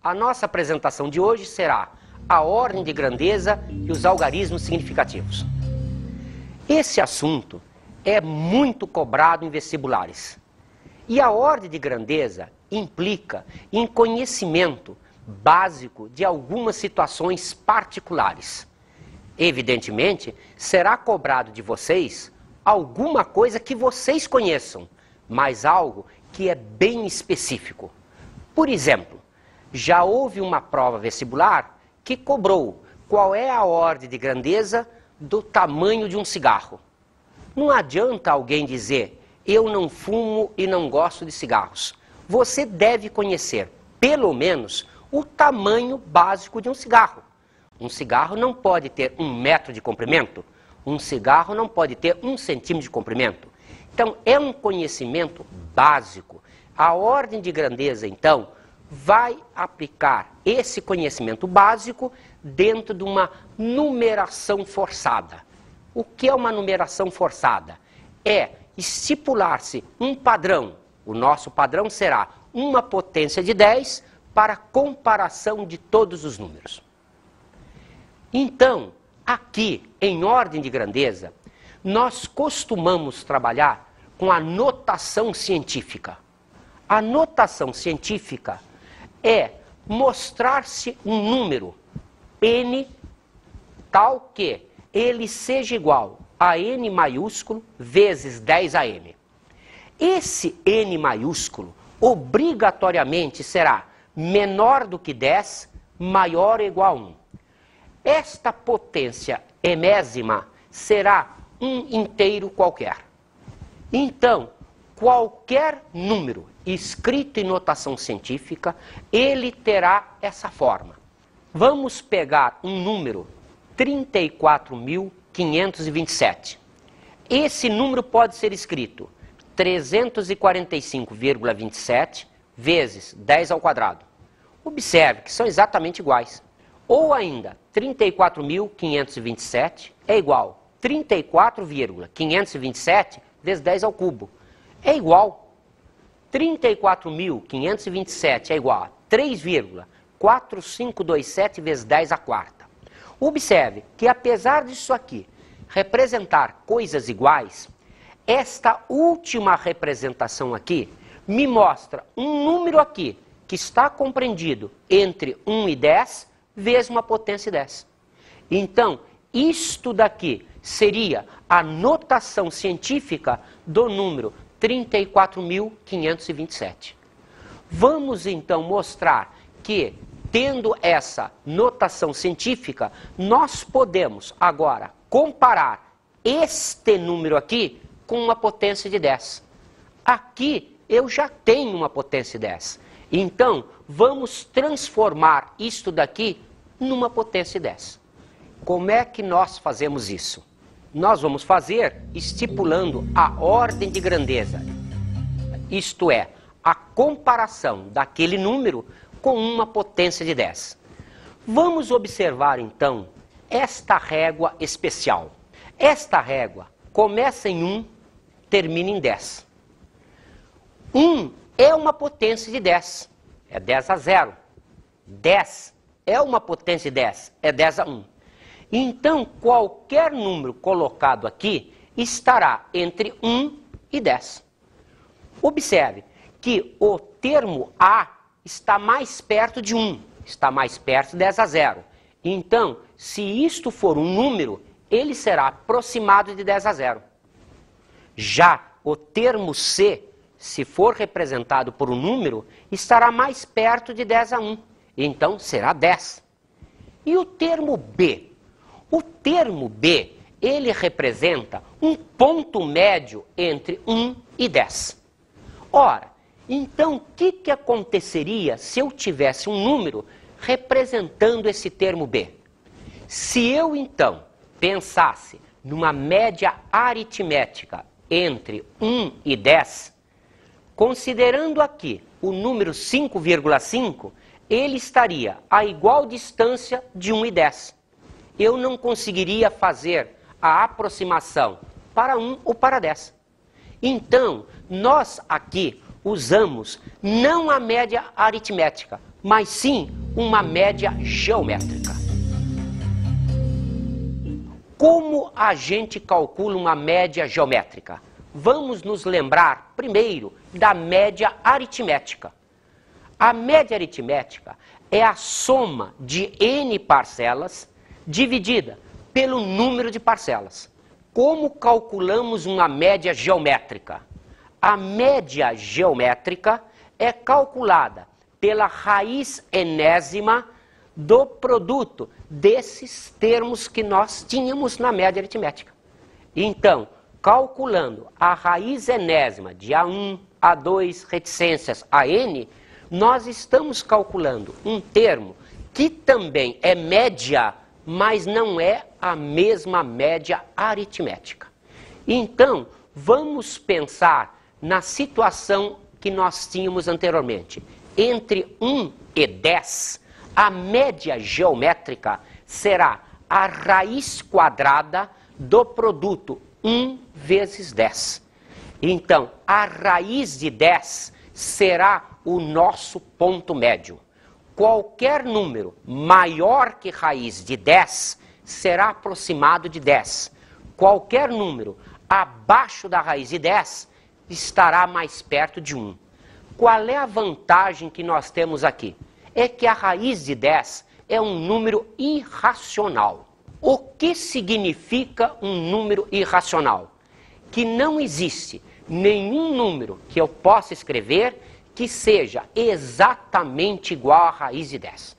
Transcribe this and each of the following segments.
A nossa apresentação de hoje será a ordem de grandeza e os algarismos significativos. Esse assunto é muito cobrado em vestibulares. E a ordem de grandeza implica em conhecimento básico de algumas situações particulares. Evidentemente, será cobrado de vocês alguma coisa que vocês conheçam, mas algo que é bem específico. Por exemplo, já houve uma prova vestibular que cobrou qual é a ordem de grandeza do tamanho de um cigarro. Não adianta alguém dizer, eu não fumo e não gosto de cigarros. Você deve conhecer, pelo menos, o tamanho básico de um cigarro. Um cigarro não pode ter 1 metro de comprimento. Um cigarro não pode ter 1 centímetro de comprimento. Então, é um conhecimento básico. A ordem de grandeza, então, vai aplicar esse conhecimento básico dentro de uma numeração forçada. O que é uma numeração forçada? É estipular-se um padrão. O nosso padrão será uma potência de 10 para comparação de todos os números. Então, aqui, em ordem de grandeza, nós costumamos trabalhar com a notação científica. A notação científica é mostrar-se um número n tal que ele seja igual a n maiúsculo vezes 10am. Esse n maiúsculo obrigatoriamente será menor do que 10, maior ou igual a 1. Esta potência enésima será um inteiro qualquer. Então, qualquer número escrito em notação científica, ele terá essa forma. Vamos pegar um número 34.527. Esse número pode ser escrito 345,27 vezes 10 ao quadrado. Observe que são exatamente iguais. Ou ainda, 34.527 é igual a 34,527 vezes 10 ao cubo. É igual. 34.527 é igual a 3,4527 vezes 10 à quarta. Observe que apesar disso aqui representar coisas iguais, esta última representação aqui me mostra um número aqui que está compreendido entre 1 e 10 vezes uma potência 10. Então, isto daqui seria a notação científica do número 34.527. Vamos então mostrar que, tendo essa notação científica, nós podemos agora comparar este número aqui com uma potência de 10. Aqui eu já tenho uma potência 10. Então, vamos transformar isto daqui numa potência 10. Como é que nós fazemos isso? Nós vamos fazer estipulando a ordem de grandeza. Isto é, a comparação daquele número com uma potência de 10. Vamos observar, então, esta régua especial. Esta régua começa em 1, termina em 10. 1 é uma potência de 10. É 10 a 0. 10 é uma potência de 10. É 10 a 1. Então, qualquer número colocado aqui estará entre 1 e 10. Observe que o termo A está mais perto de 1, está mais perto de 10 a 0. Então, se isto for um número, ele será aproximado de 10 a 0. Já o termo C, se for representado por um número, estará mais perto de 10 a 1. Então, será 10. E o termo B? O termo B, ele representa um ponto médio entre 1 e 10. Ora, então o que aconteceria se eu tivesse um número representando esse termo B? Se eu, então, pensasse numa média aritmética entre 1 e 10, considerando aqui o número 5,5, ele estaria a igual distância de 1 e 10. Eu não conseguiria fazer a aproximação para 1 ou para 10. Então, nós aqui usamos não a média aritmética, mas sim uma média geométrica. Como a gente calcula uma média geométrica? Vamos nos lembrar primeiro da média aritmética. A média aritmética é a soma de n parcelas dividida pelo número de parcelas. Como calculamos uma média geométrica? A média geométrica é calculada pela raiz enésima do produto desses termos que nós tínhamos na média aritmética. Então, calculando a raiz enésima de A1, A2, reticências a n, nós estamos calculando um termo que também é média, mas não é a mesma média aritmética. Então, vamos pensar na situação que nós tínhamos anteriormente. Entre 1 e 10, a média geométrica será a raiz quadrada do produto 1 vezes 10. Então, a raiz de 10 será o nosso ponto médio. Qualquer número maior que raiz de 10 será aproximado de 10. Qualquer número abaixo da raiz de 10 estará mais perto de 1. Qual é a vantagem que nós temos aqui? É que a raiz de 10 é um número irracional. O que significa um número irracional? Que não existe nenhum número que eu possa escrever que seja exatamente igual à raiz de 10.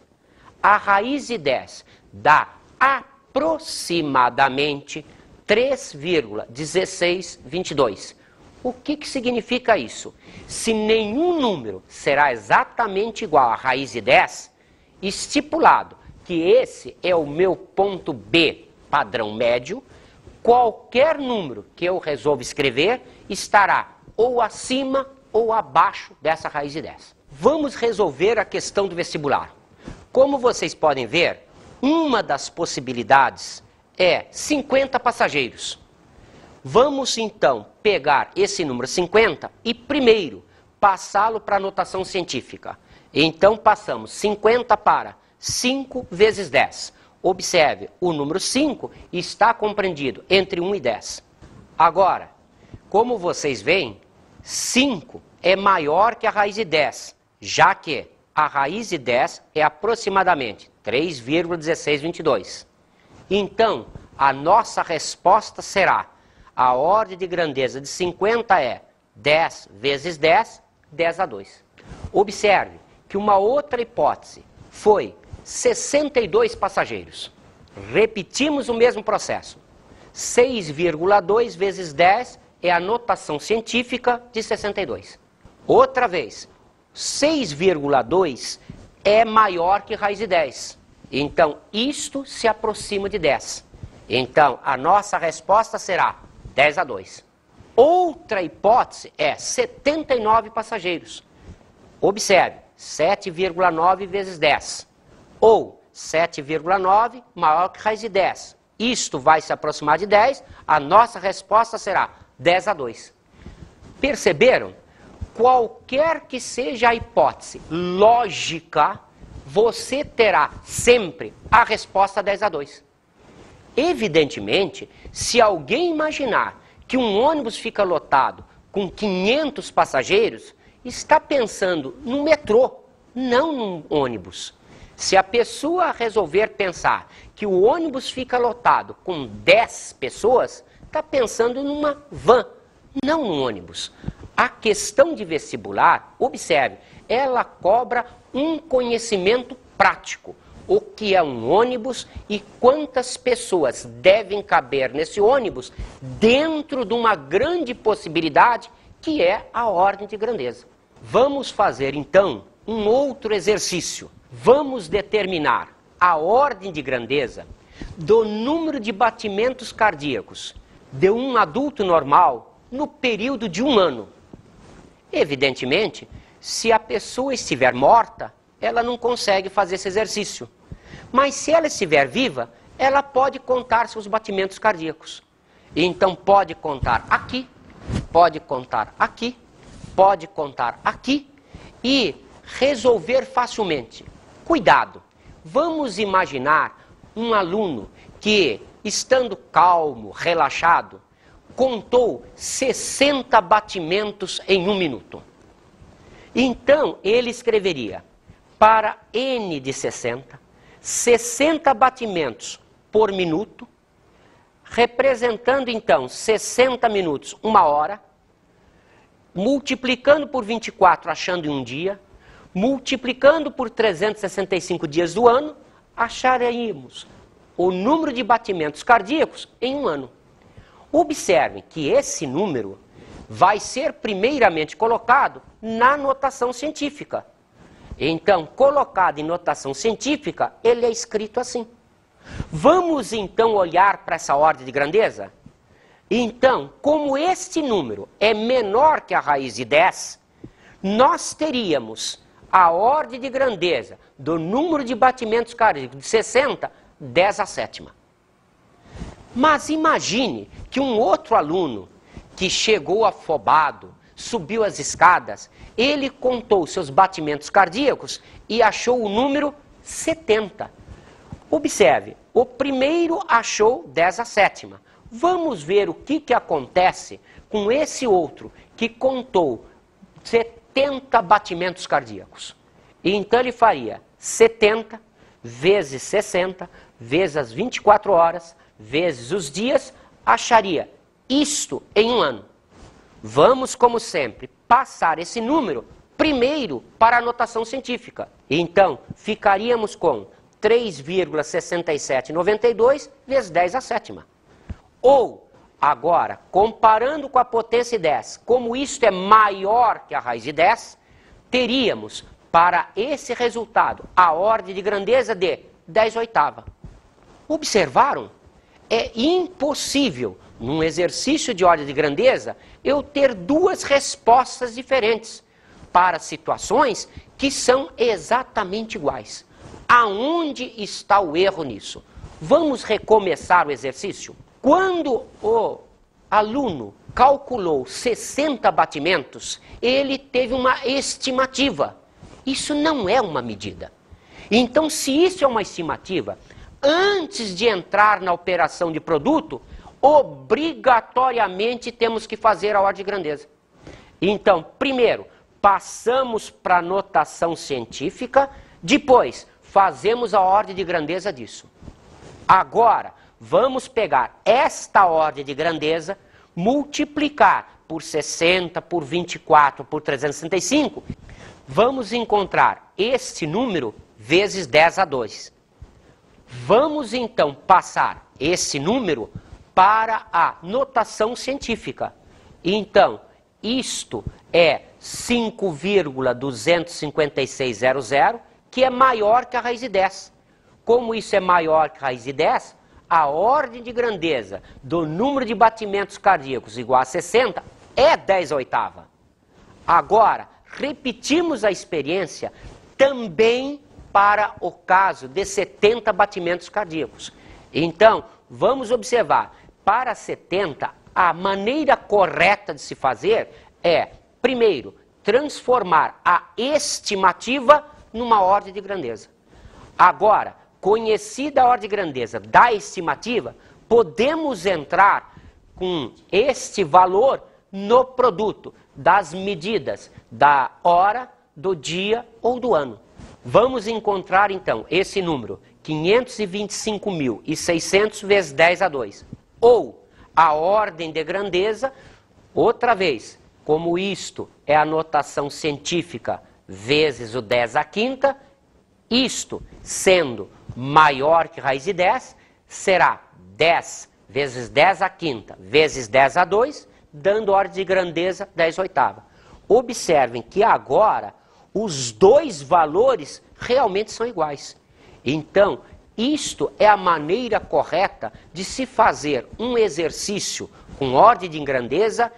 A raiz de 10 dá aproximadamente 3,1622. O que significa isso? Se nenhum número será exatamente igual à raiz de 10, estipulado que esse é o meu ponto B, padrão médio, qualquer número que eu resolva escrever estará ou acima ou abaixo dessa raiz de 10. Vamos resolver a questão do vestibular. Como vocês podem ver, uma das possibilidades é 50 passageiros. Vamos então pegar esse número 50 e primeiro passá-lo para a notação científica. Então passamos 50 para 5 vezes 10. Observe, o número 5 está compreendido entre 1 e 10. Agora, como vocês veem, 5 é maior que a raiz de 10, já que a raiz de 10 é aproximadamente 3,1622. Então, a nossa resposta será: a ordem de grandeza de 50 é 10 vezes 10, 10 a 2. Observe que uma outra hipótese foi 62 passageiros. Repetimos o mesmo processo. 6,2 vezes 10 é a notação científica de 62. Outra vez, 6,2 é maior que raiz de 10. Então, isto se aproxima de 10. Então, a nossa resposta será 10 a 2. Outra hipótese é 79 passageiros. Observe, 7,9 vezes 10. Ou 7,9 maior que raiz de 10. Isto vai se aproximar de 10, a nossa resposta será 10 a 2. Perceberam? Qualquer que seja a hipótese lógica, você terá sempre a resposta 10 a 2. Evidentemente, se alguém imaginar que um ônibus fica lotado com 500 passageiros, está pensando no metrô, não num ônibus. Se a pessoa resolver pensar que o ônibus fica lotado com 10 pessoas, está pensando numa van, não num ônibus. A questão de vestibular, observe, ela cobra um conhecimento prático. O que é um ônibus e quantas pessoas devem caber nesse ônibus dentro de uma grande possibilidade que é a ordem de grandeza. Vamos fazer então um outro exercício. Vamos determinar a ordem de grandeza do número de batimentos cardíacos de um adulto normal no período de 1 ano. Evidentemente, se a pessoa estiver morta, ela não consegue fazer esse exercício. Mas se ela estiver viva, ela pode contar seus batimentos cardíacos. Então pode contar aqui, pode contar aqui, pode contar aqui e resolver facilmente. Cuidado, vamos imaginar um aluno que, estando calmo, relaxado, contou 60 batimentos em 1 minuto. Então, ele escreveria para N de 60, 60 batimentos por minuto, representando então 60 minutos, 1 hora, multiplicando por 24, achando em um dia, multiplicando por 365 dias do ano, acharíamos o número de batimentos cardíacos em 1 ano. Observe que esse número vai ser primeiramente colocado na notação científica. Então, colocado em notação científica, ele é escrito assim. Vamos então olhar para essa ordem de grandeza? Então, como este número é menor que a raiz de 10, nós teríamos a ordem de grandeza do número de batimentos cardíacos de 60, 10 à sétima. Mas imagine que um outro aluno que chegou afobado, subiu as escadas, ele contou seus batimentos cardíacos e achou o número 70. Observe, o primeiro achou 10 à sétima. Vamos ver o que acontece com esse outro que contou 70 batimentos cardíacos. Então ele faria 70 vezes 60, vezes as 24 horas, vezes os dias, acharia isto em 1 ano. Vamos, como sempre, passar esse número primeiro para a notação científica. Então, ficaríamos com 3,6792 vezes 10 à sétima. Ou, agora, comparando com a potência 10, como isto é maior que a raiz de 10, teríamos, para esse resultado, a ordem de grandeza de 10/8. Observaram? É impossível, num exercício de ordem de grandeza, eu ter 2 respostas diferentes para situações que são exatamente iguais. Aonde está o erro nisso? Vamos recomeçar o exercício? Quando o aluno calculou 60 batimentos, ele teve uma estimativa. Isso não é uma medida. Então, se isso é uma estimativa, antes de entrar na operação de produto, obrigatoriamente temos que fazer a ordem de grandeza. Então, primeiro, passamos para a notação científica, depois fazemos a ordem de grandeza disso. Agora, vamos pegar esta ordem de grandeza, multiplicar por 60, por 24, por 365, vamos encontrar este número vezes 10/2. Vamos então passar esse número para a notação científica. Então, isto é 5,25600, que é maior que a raiz de 10. Como isso é maior que a raiz de 10, a ordem de grandeza do número de batimentos cardíacos igual a 60 é 10/8. Agora, repetimos a experiência também para o caso de 70 batimentos cardíacos. Então, vamos observar, para 70, a maneira correta de se fazer é, primeiro, transformar a estimativa numa ordem de grandeza. Agora, conhecida a ordem de grandeza da estimativa, podemos entrar com este valor no produto das medidas da hora, do dia ou do ano. Vamos encontrar, então, esse número, 525.600 vezes 10/2. Ou a ordem de grandeza, outra vez, como isto é a notação científica vezes o 10⁵, isto sendo maior que raiz de 10, será 10 vezes 10⁵ vezes 10/2, dando ordem de grandeza 10/8. Observem que agora os 2 valores realmente são iguais. Então, isto é a maneira correta de se fazer um exercício com ordem de grandeza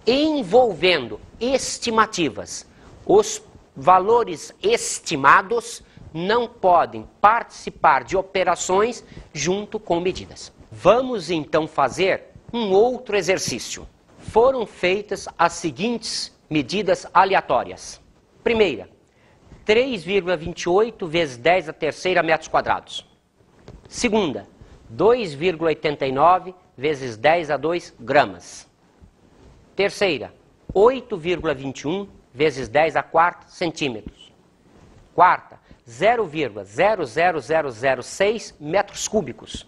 envolvendo estimativas. Os valores estimados não podem participar de operações junto com medidas. Vamos então fazer um outro exercício. Foram feitas as seguintes medidas aleatórias. Primeira, 3,28 vezes 10 a terceira metros quadrados. Segunda, 2,89 vezes 10 a 2 gramas. Terceira, 8,21 vezes 10 a quarta centímetros. Quarta, 0,00006 metros cúbicos.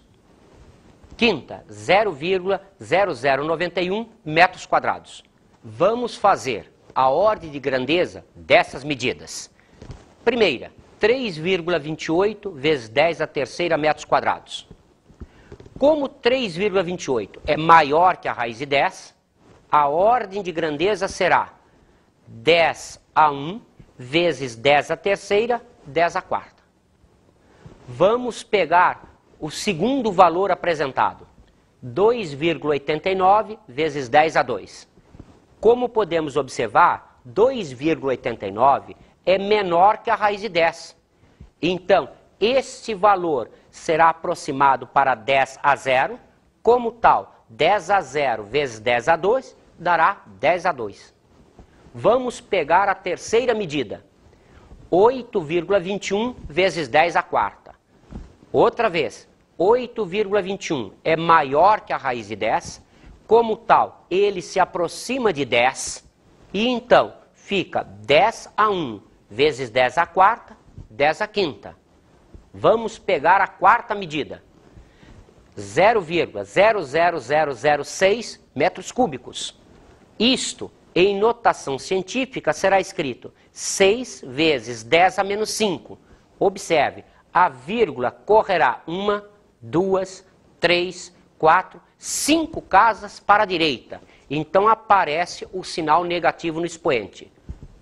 Quinta, 0,0091 metros quadrados. Vamos fazer a ordem de grandeza dessas medidas. Primeira, 3,28 vezes 10 a terceira metros quadrados. Como 3,28 é maior que a raiz de 10, a ordem de grandeza será 10 a 1 vezes 10 a terceira, 10 a quarta. Vamos pegar o segundo valor apresentado, 2,89 vezes 10 a 2. Como podemos observar, 2,89 é menor que a raiz de 10. Então, este valor será aproximado para 10 a 0. Como tal, 10 a 0 vezes 10 a 2 dará 10 a 2. Vamos pegar a terceira medida, 8,21 vezes 10 a quarta. Outra vez, 8,21 é maior que a raiz de 10. Como tal, ele se aproxima de 10. E então, fica 10 a 1 vezes 10 a quarta, 10 a quinta. Vamos pegar a quarta medida, 0,00006 metros cúbicos. Isto, em notação científica, será escrito 6 vezes 10 a menos 5. Observe, a vírgula correrá 1, 2, 3, 4, 5 casas para a direita. Então aparece o sinal negativo no expoente.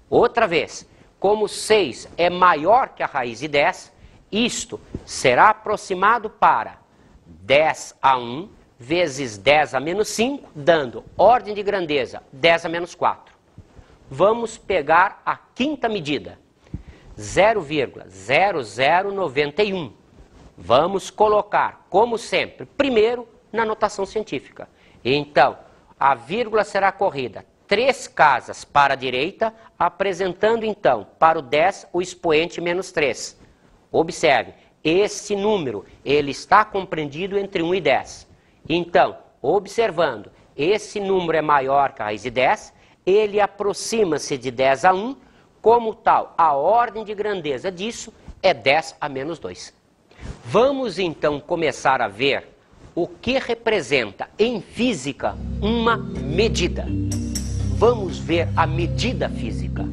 Outra vez, como 6 é maior que a raiz de 10, isto será aproximado para 10 a 1 vezes 10 a menos 5, dando ordem de grandeza 10 a menos 4. Vamos pegar a quinta medida, 0,0091. Vamos colocar, como sempre, primeiro na notação científica. Então, a vírgula será corrida 3 casas para a direita, apresentando então para o 10 o expoente menos 3. Observe, esse número ele está compreendido entre 1 e 10. Então, observando, esse número é maior que a raiz de 10, ele aproxima-se de 10 a 1, como tal, a ordem de grandeza disso é 10 a menos 2. Vamos então começar a ver o que representa em física uma medida. Vamos ver a medida física.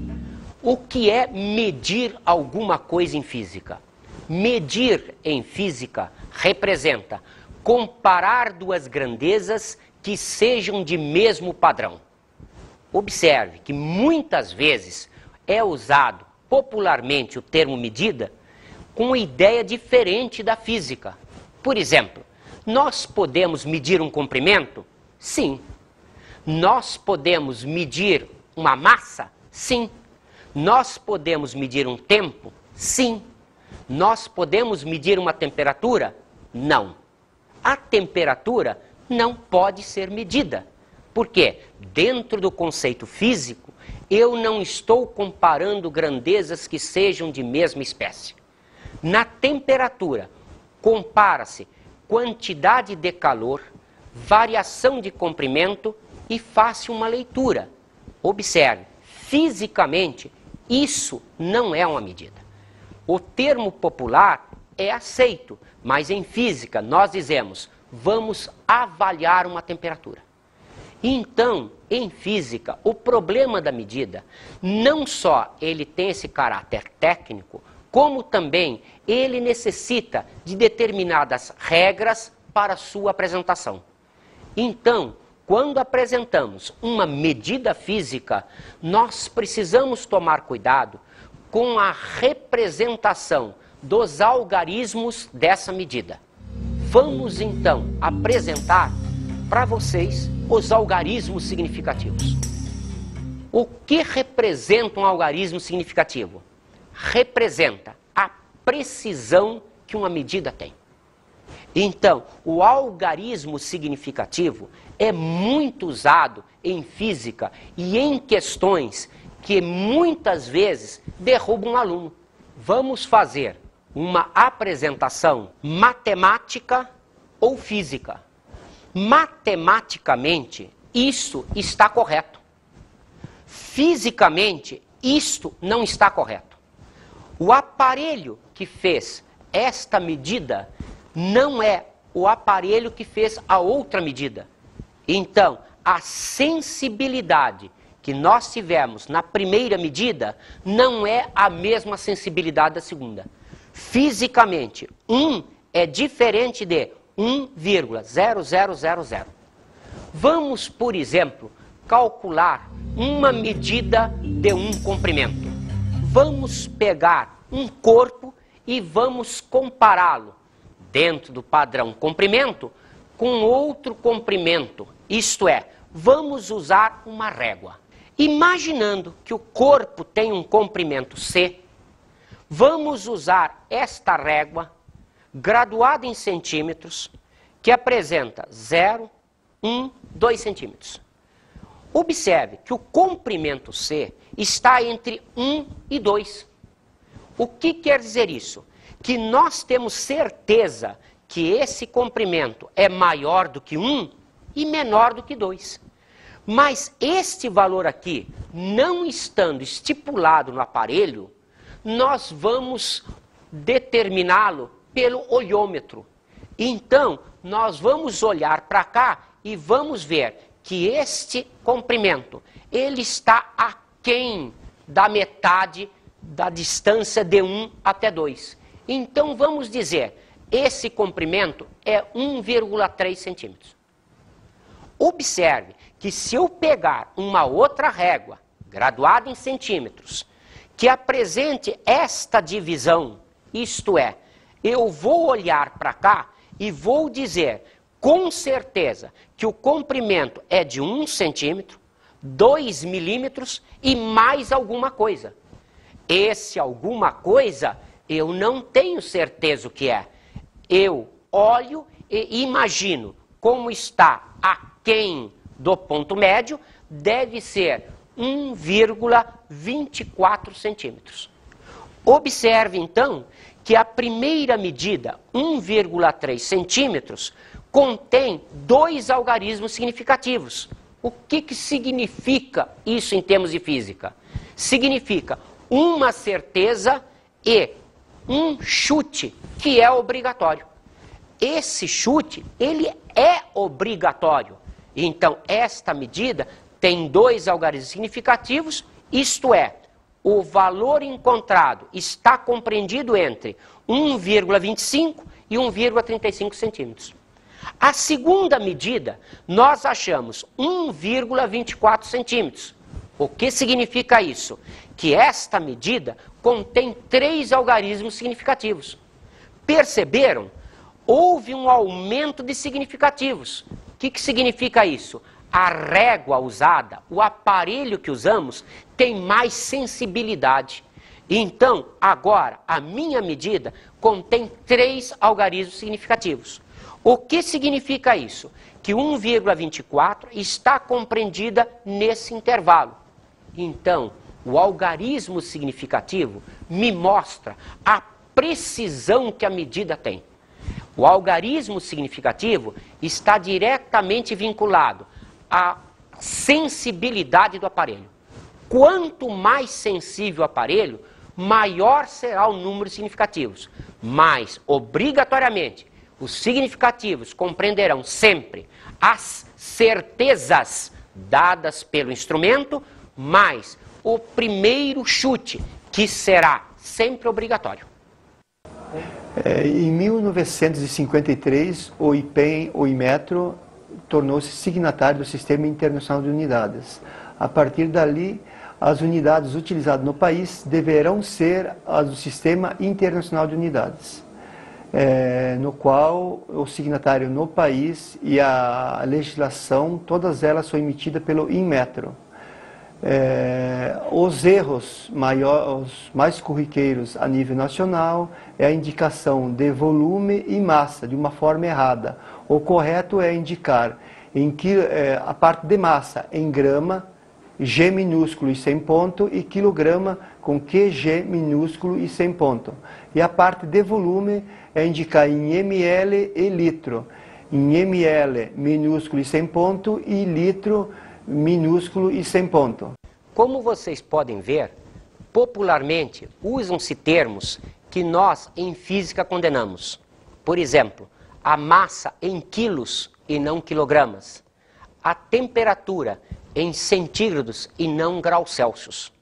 O que é medir alguma coisa em física? Medir em física representa comparar duas grandezas que sejam de mesmo padrão. Observe que muitas vezes é usado popularmente o termo medida com uma ideia diferente da física. Por exemplo, nós podemos medir um comprimento? Sim. Nós podemos medir uma massa? Sim. Nós podemos medir um tempo? Sim. Nós podemos medir uma temperatura? Não. A temperatura não pode ser medida. Porque, dentro do conceito físico, eu não estou comparando grandezas que sejam de mesma espécie. Na temperatura, compara-se quantidade de calor, variação de comprimento e faz-se uma leitura. Observe, fisicamente, isso não é uma medida. O termo popular é aceito, mas em física nós dizemos, vamos avaliar uma temperatura. Então, em física, o problema da medida, não só ele tem esse caráter técnico, como também ele necessita de determinadas regras para sua apresentação. Então, quando apresentamos uma medida física, nós precisamos tomar cuidado com a representação dos algarismos dessa medida. Vamos então apresentar para vocês os algarismos significativos. O que representa um algarismo significativo? Representa a precisão que uma medida tem. Então, o algarismo significativo é muito usado em física e em questões que muitas vezes derrubam um aluno. Vamos fazer uma apresentação matemática ou física. Matematicamente, isso está correto. Fisicamente, isto não está correto. O aparelho que fez esta medida não é o aparelho que fez a outra medida. Então, a sensibilidade que nós tivemos na primeira medida não é a mesma sensibilidade da segunda. Fisicamente, 1 é diferente de 1,0000. Vamos, por exemplo, calcular uma medida de um comprimento. Vamos pegar um corpo e vamos compará-lo dentro do padrão comprimento com outro comprimento. Isto é, vamos usar uma régua. Imaginando que o corpo tem um comprimento C, vamos usar esta régua graduada em centímetros, que apresenta 0, 1, 2 centímetros. Observe que o comprimento C está entre 1 e 2. O que quer dizer isso? Que nós temos certeza que esse comprimento é maior do que 1 e menor do que 2. Mas este valor aqui, não estando estipulado no aparelho, nós vamos determiná-lo pelo olhômetro. Então, nós vamos olhar para cá e vamos ver que este comprimento, ele está aquém da metade da distância de 1 até 2. Então, vamos dizer, esse comprimento é 1,3 centímetros. Observe que se eu pegar uma outra régua, graduada em centímetros, que apresente esta divisão, isto é, eu vou olhar para cá e vou dizer com certeza que o comprimento é de 1 centímetro, 2 milímetros e mais alguma coisa. Esse alguma coisa eu não tenho certeza o que é. Eu olho e imagino como está aquém do ponto médio, deve ser 1,24 centímetros. Observe então que a primeira medida, 1,3 centímetros, contém 2 algarismos significativos. O que significa isso em termos de física? Significa uma certeza e um chute que é obrigatório. Esse chute, ele é obrigatório. Então, esta medida tem 2 algarismos significativos, isto é, o valor encontrado está compreendido entre 1,25 e 1,35 centímetros. A segunda medida, nós achamos 1,24 centímetros. O que significa isso? Que esta medida contém 3 algarismos significativos. Perceberam? Houve um aumento de significativos. O que significa isso? A régua usada, o aparelho que usamos, tem mais sensibilidade. Então, agora, a minha medida contém 3 algarismos significativos. O que significa isso? Que 1,24 está compreendida nesse intervalo. Então, o algarismo significativo me mostra a precisão que a medida tem. O algarismo significativo está diretamente vinculado à sensibilidade do aparelho. Quanto mais sensível o aparelho, maior será o número de significativos. Mas, obrigatoriamente, os significativos compreenderão sempre as certezas dadas pelo instrumento, mais o primeiro chute, que será sempre obrigatório. Em 1953, o IPEM, o Inmetro, tornou-se signatário do Sistema Internacional de Unidades. A partir dali, as unidades utilizadas no país deverão ser as do Sistema Internacional de Unidades, no qual o signatário no país e a legislação, todas elas são emitidas pelo Inmetro. Os erros os mais corriqueiros a nível nacional é a indicação de volume e massa de uma forma errada. O correto é indicar a parte de massa em grama, G minúsculo e 100 ponto, e quilograma com QG minúsculo e 100 ponto. E a parte de volume é indicar em ml e litro, em ml minúsculo e 100 ponto e litro minúsculo e 100 ponto. Como vocês podem ver, popularmente usam-se termos que nós em física condenamos. Por exemplo, a massa em quilos e não quilogramas, a temperatura em centígrados e não graus Celsius.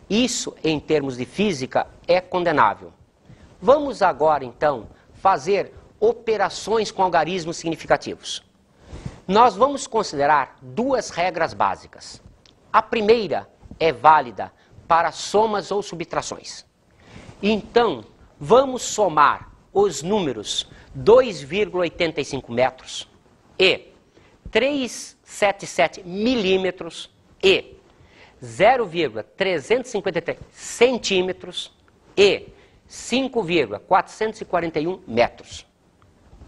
Isso, em termos de física, é condenável. Vamos agora, então, fazer operações com algarismos significativos. Nós vamos considerar duas regras básicas. A primeira é válida para somas ou subtrações. Então, vamos somar os números 2,85 metros e 377 milímetros e 0,353 centímetros e 5,441 metros.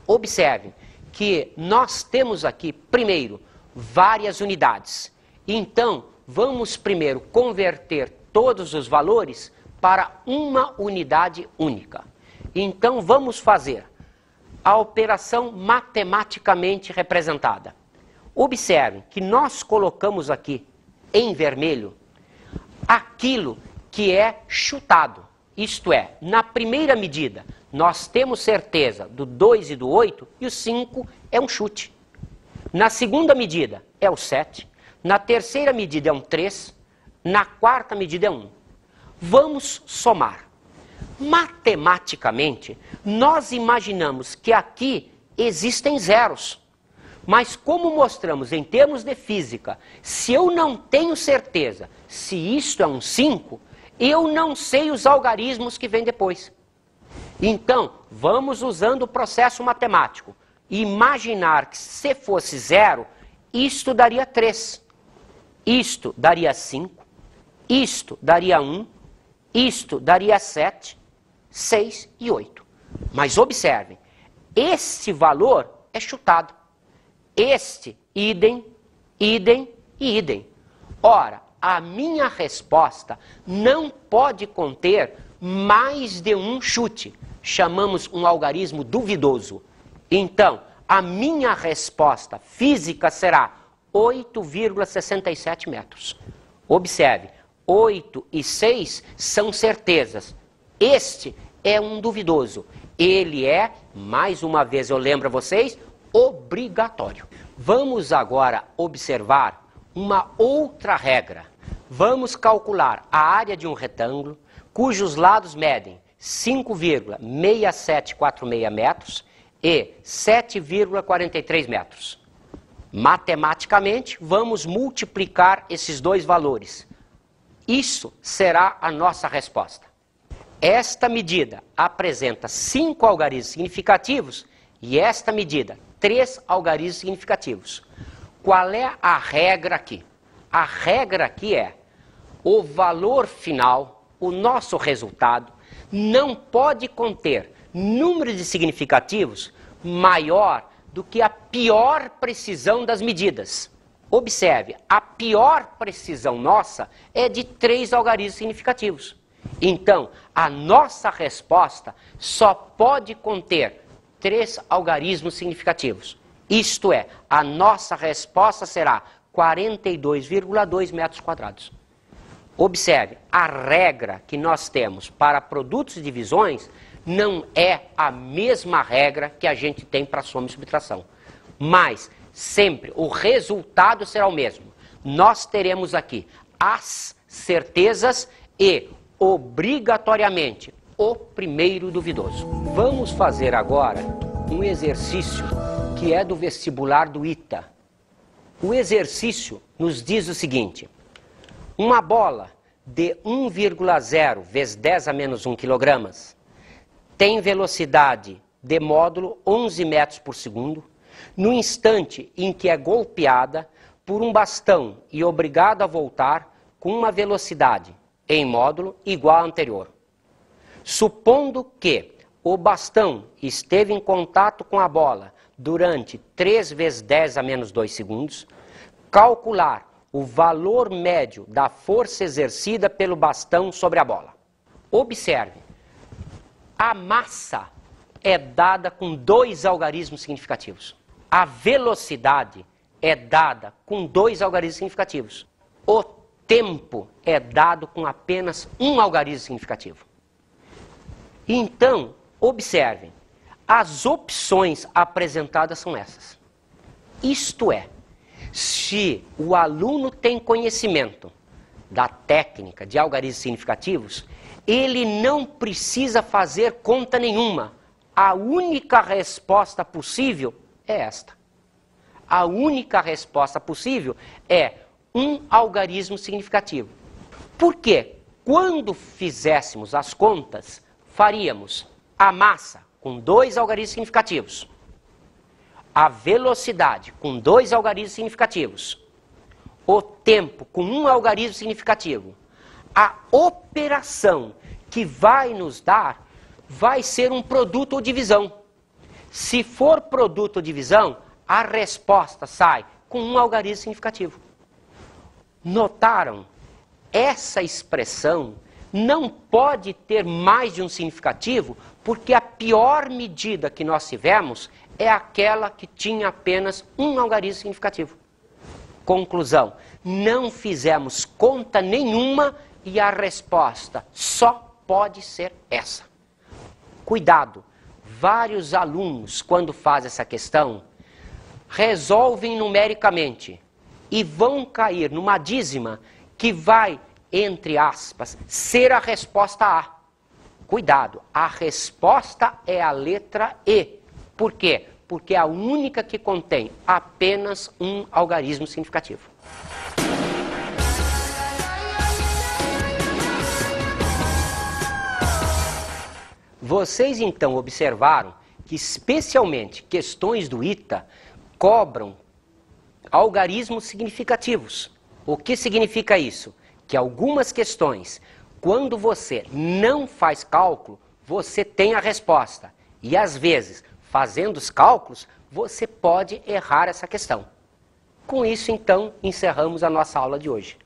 Observem que nós temos aqui, primeiro, várias unidades. Então, vamos primeiro converter todos os valores para uma unidade única. Então, vamos fazer a operação matematicamente representada. Observem que nós colocamos aqui em vermelho aquilo que é chutado. Isto é, na primeira medida, nós temos certeza do 2 e do 8 e o 5 é um chute. Na segunda medida é o 7, na terceira medida é um 3, na quarta medida é 1. Vamos somar. Matematicamente, nós imaginamos que aqui existem zeros. Mas como mostramos em termos de física, se eu não tenho certeza se isto é um 5, eu não sei os algarismos que vêm depois. Então, vamos usando o processo matemático. Imaginar que se fosse 0, isto daria 3. Isto daria 5. Isto daria 1. Isto daria 7, 6 e 8. Mas observem, este valor é chutado. Este, idem, idem e idem. Ora, a minha resposta não pode conter mais de um chute. Chamamos um algarismo duvidoso. Então, a minha resposta física será 8,67 metros. Observe, 8 e 6 são certezas. Este é um duvidoso. Ele é, mais uma vez eu lembro a vocês, obrigatório. Vamos agora observar uma outra regra. Vamos calcular a área de um retângulo, cujos lados medem 5,6746 metros e 7,43 metros. Matematicamente, vamos multiplicar esses dois valores. Isso será a nossa resposta. Esta medida apresenta 5 algarismos significativos e esta medida 3 algarismos significativos. Qual é a regra aqui? A regra aqui é o valor final, o nosso resultado, não pode conter número de significativos maior do que a pior precisão das medidas. Observe, a pior precisão nossa é de 3 algarismos significativos. Então, a nossa resposta só pode conter 3 algarismos significativos. Isto é, a nossa resposta será 42,2 metros quadrados. Observe, a regra que nós temos para produtos e divisões não é a mesma regra que a gente tem para soma e subtração. Mas, sempre, o resultado será o mesmo. Nós teremos aqui as certezas e, obrigatoriamente, o primeiro duvidoso. Vamos fazer agora um exercício que é do vestibular do ITA. O exercício nos diz o seguinte: uma bola de 1,0 vezes 10 a menos 1 kg tem velocidade de módulo 11 metros por segundo no instante em que é golpeada por um bastão e obrigada a voltar com uma velocidade em módulo igual à anterior. Supondo que o bastão esteve em contato com a bola durante 3 vezes 10 a menos 2 segundos, calcular o valor médio da força exercida pelo bastão sobre a bola. Observe, a massa é dada com 2 algarismos significativos. A velocidade é dada com 2 algarismos significativos. O tempo é dado com apenas um algarismo significativo. Então, observem, as opções apresentadas são essas. Isto é, se o aluno tem conhecimento da técnica de algarismos significativos, ele não precisa fazer conta nenhuma. A única resposta possível é esta. A única resposta possível é um algarismo significativo. Porque quando fizéssemos as contas, faríamos a massa com 2 algarismos significativos, a velocidade com 2 algarismos significativos, o tempo com um algarismo significativo. A operação que vai nos dar vai ser um produto ou divisão. Se for produto ou divisão, a resposta sai com um algarismo significativo. Notaram? Essa expressão não pode ter mais de um significativo, porque a pior medida que nós tivemos é aquela que tinha apenas um algarismo significativo. Conclusão, não fizemos conta nenhuma e a resposta só pode ser essa. Cuidado, vários alunos, quando fazem essa questão, resolvem numericamente e vão cair numa dízima que vai, entre aspas, ser a resposta A. Cuidado, a resposta é a letra E. Por quê? Porque é a única que contém apenas um algarismo significativo. Vocês então observaram que especialmente questões do ITA cobram algarismos significativos. O que significa isso? Que algumas questões, quando você não faz cálculo, você tem a resposta. E às vezes, fazendo os cálculos, você pode errar essa questão. Com isso, então, encerramos a nossa aula de hoje.